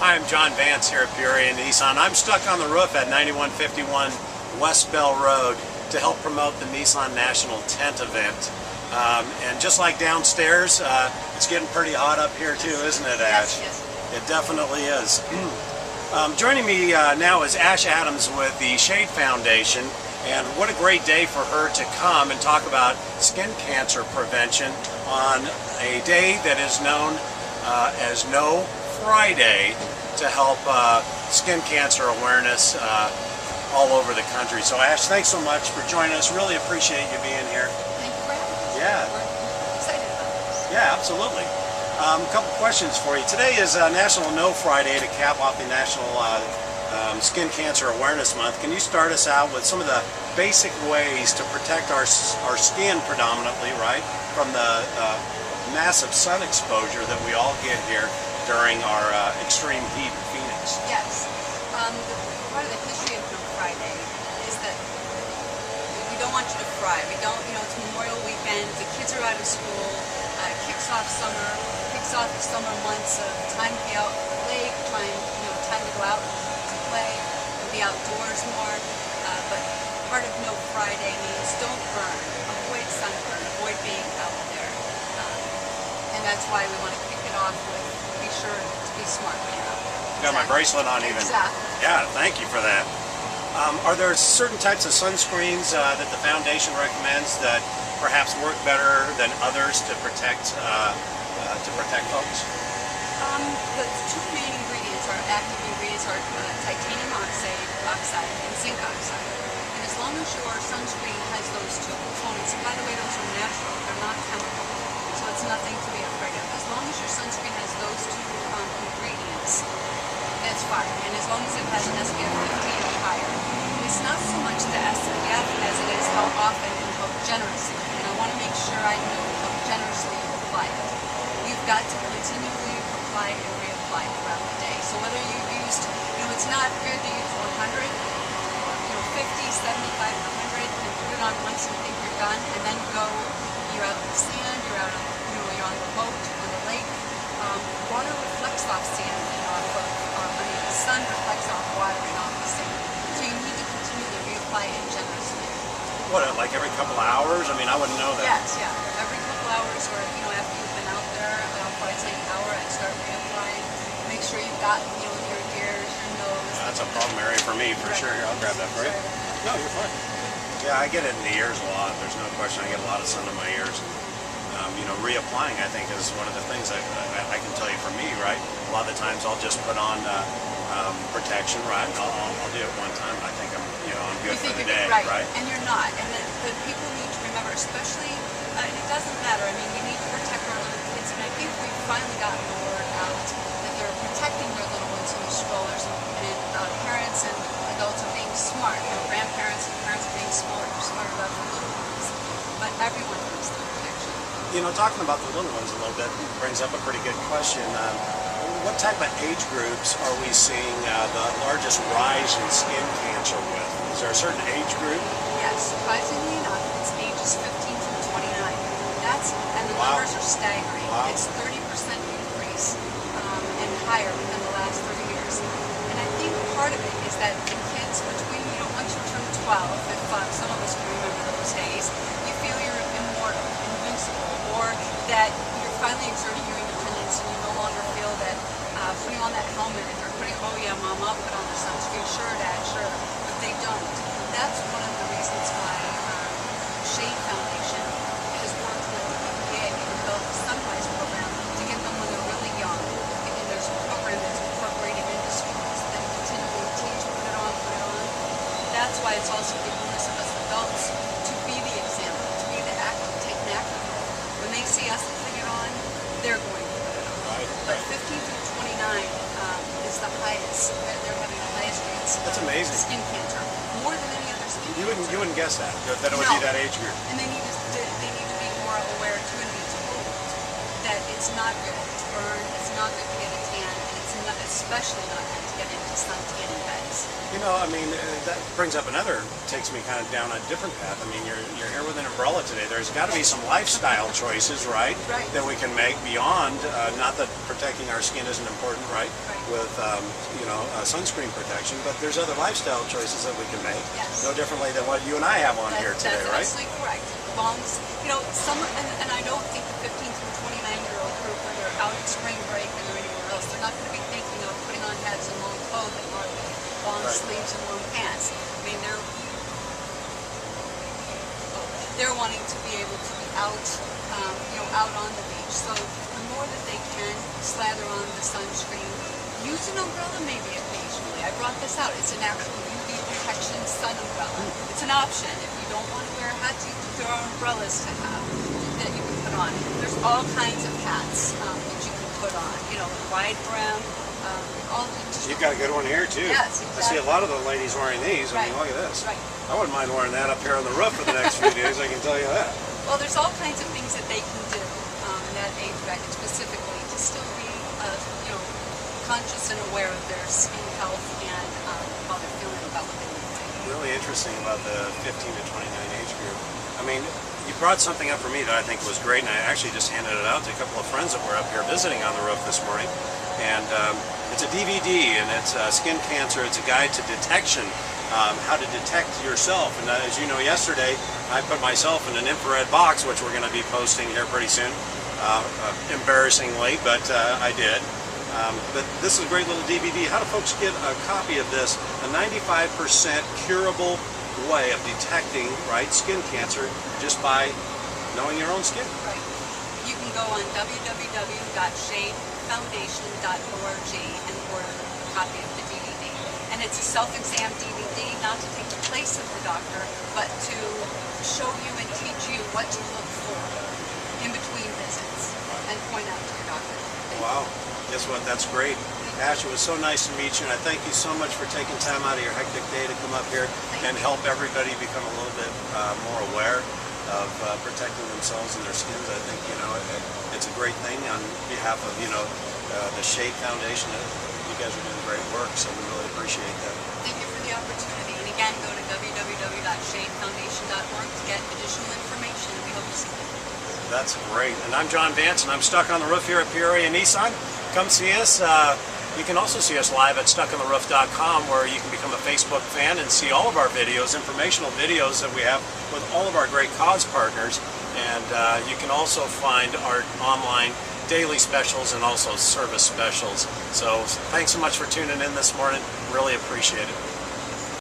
Hi, I'm John Vance here at Peoria Nissan. I'm stuck on the roof at 9151 West Bell Road to help promote the Nissan National Tent event. And just like downstairs, it's getting pretty hot up here too, isn't it, Ash? Yes. It definitely is. Joining me now is Ash Adams with the Shade Foundation, and what a great day for her to come and talk about skin cancer prevention on a day that is known as No Friday to help skin cancer awareness all over the country. So Ash, thanks so much for joining us. Really appreciate you being here. Thank you for having us. Yeah. We're excited about this. Yeah, absolutely. A couple questions for you. Today is National No Friday to cap off the National Skin Cancer Awareness Month. Can you start us out with some of the basic ways to protect our skin predominantly, right, from the massive sun exposure that we all get here during our extreme heat in Phoenix? Yes. Part of the history of No Friday is that we don't want you to fry. We don't, it's Memorial Weekend, the kids are out of school, kicks off the summer months of time to be out on the lake, time to go out to play, and be outdoors more. But part of No Friday means don't burn, avoid sunburn, avoid being out there. And that's why we want to kick it off with be sure to be smart when you're out there. Got my bracelet on even. Exactly. Yeah, thank you for that. Are there certain types of sunscreens that the foundation recommends that perhaps work better than others to protect folks? The two main ingredients are active ingredients are titanium oxide and zinc oxide. And as long as your sunscreen has those two components, and by the way, those are natural, they're not chemical, so it's nothing to be afraid of. As long as your sunscreen has those two ingredients, that's fine. And as long as it has an SPF 15 or higher. It's not so much the SPF as it is how often and how generously. And I want to make sure I know how generously you apply it. You've got to continually apply and reapply throughout the day. So whether you've used, it's not good to use 100, 50, 75, 100, and put it on once and think you're done, and then go, you're out in the sand, you're out on, you're on the boat, on the lake. Water reflects off sand and off of, the sun reflects off water and off the sand. So you need to continually reapply it generously. What, like every couple of hours? I mean, I wouldn't know that. Yes, yeah. Every couple hours or, after you've been out there, probably take an hour, I'd start reapplying. Make sure you've got, your ears, your nose. That's a problem area for me, for sure. Here, I'll grab that for you. No, you're fine. Yeah, I get it in the ears a lot. There's no question. I get a lot of sun in my ears. Reapplying, I think, is one of the things I can tell you for me, right? A lot of the times I'll just put on protection, right? I'll do it one time, and I think I'm good for the day, right? And you're not. And the people need to remember, especially, and it doesn't matter. I mean, we need to protect our little kids, and I think we've finally gotten the word out that they're protecting their little ones in the strollers, and parents and adults are being smart. Grandparents and parents are being smart about the little ones. But everyone needs the protection. Talking about the little ones a little bit brings up a pretty good question. What type of age groups are we seeing the largest rise in skin cancer with? Is there a certain age group? Yes, surprisingly enough, it's ages 15 through 29. And the numbers are staggering. Wow. It's 30% increase and higher within the last 30 years. And I think part of it is that the kids between, once you turn 12, if some of us can remember those days, you feel you're immortal, invincible, or that you're finally exerting your independence and you no longer feel that putting on that helmet and they're putting, oh yeah, mom, I'll put on the sunscreen, sure dad, sure, but they don't. That's one of the reasons why Shade Foundation has worked with the EPA and developed the Sunrise program to get them when they're really young. And there's a program that's incorporated into schools that continually teach, put it on. That's why it's also the onus of us adults to be the example, to be the active, take an active role. When they see us putting it on, they're going to put it on. Right. But 15 through 29 is the highest. They're having the highest rates. That's amazing. Skin cancer, more than any other skin cancer. You wouldn't guess that it would be that age group. And they need to be more aware too, and be told that it's not good to burn, it's not good to get a tan, and it's especially not meant to get into sun tanning beds. You know, I mean, that brings up takes me kind of down a different path. I mean, you're here with an umbrella today. There's got to be some lifestyle choices, right? Right. That we can make beyond, not that protecting our skin isn't important, right? Right. With, sunscreen protection, but there's other lifestyle choices that we can make. Yes. No differently than what you and I have on here today, That's right? absolutely correct. Bongs, some, and I don't think the 15 through 29-year-old group, when they're out at spring break and they're anywhere else, they're not going to be thinking of putting on hats and long clothing or long Right. sleeves and long pants. I mean, they're wanting to be able to be out, out on the beach. So the more that they can slather on the sunscreen, use an umbrella maybe occasionally. I brought this out. It's an actual UV protection sun umbrella. It's an option. If you don't want to wear hats, there are umbrellas to have that you can put on. There's all kinds of hats that you can put on. Wide brim, all just You've got a good one here too. Yes, I see a lot of the ladies wearing these. I mean, look at this. Right. I wouldn't mind wearing that up here on the roof for the next few days, I can tell you that. Well, there's all kinds of things that they can do in that age bracket specifically to still be, conscious and aware of their skin health and how they're feeling about what they look like. Really interesting about the 15 to 29 age group. I mean, you brought something up for me that I think was great, and I actually just handed it out to a couple of friends that were up here visiting on the roof this morning. And it's a DVD, and it's Skin Cancer. It's a guide to detection, how to detect yourself. And as you know, yesterday I put myself in an infrared box, which we're going to be posting here pretty soon. Embarrassingly, but I did. But this is a great little DVD. How do folks get a copy of this? A 95% curable way of detecting, skin cancer just by knowing your own skin. Right. You can go on www.shadefoundation.org and order a copy of the DVD. And it's a self-exam DVD, not to take the place of the doctor, but to show you and teach you what to look for in between visits and point out to your doctor. Wow. Guess what? That's great. Ash, it was so nice to meet you, and I thank you so much for taking time out of your hectic day to come up here and help everybody become a little bit more aware of protecting themselves and their skins. I think, it's a great thing on behalf of, the Shade Foundation. You guys are doing great work, so we really appreciate that. Thank you for the opportunity. And again, go to www.shadefoundation.org to get additional information. We hope to see you. That's great. And I'm John Vance, and I'm stuck on the roof here at Peoria Nissan. Come see us. You can also see us live at stuckontheroof.com, where you can become a Facebook fan and see all of our videos, informational videos that we have with all of our great cause partners. And you can also find our online daily specials and also service specials. So thanks so much for tuning in this morning. Really appreciate it.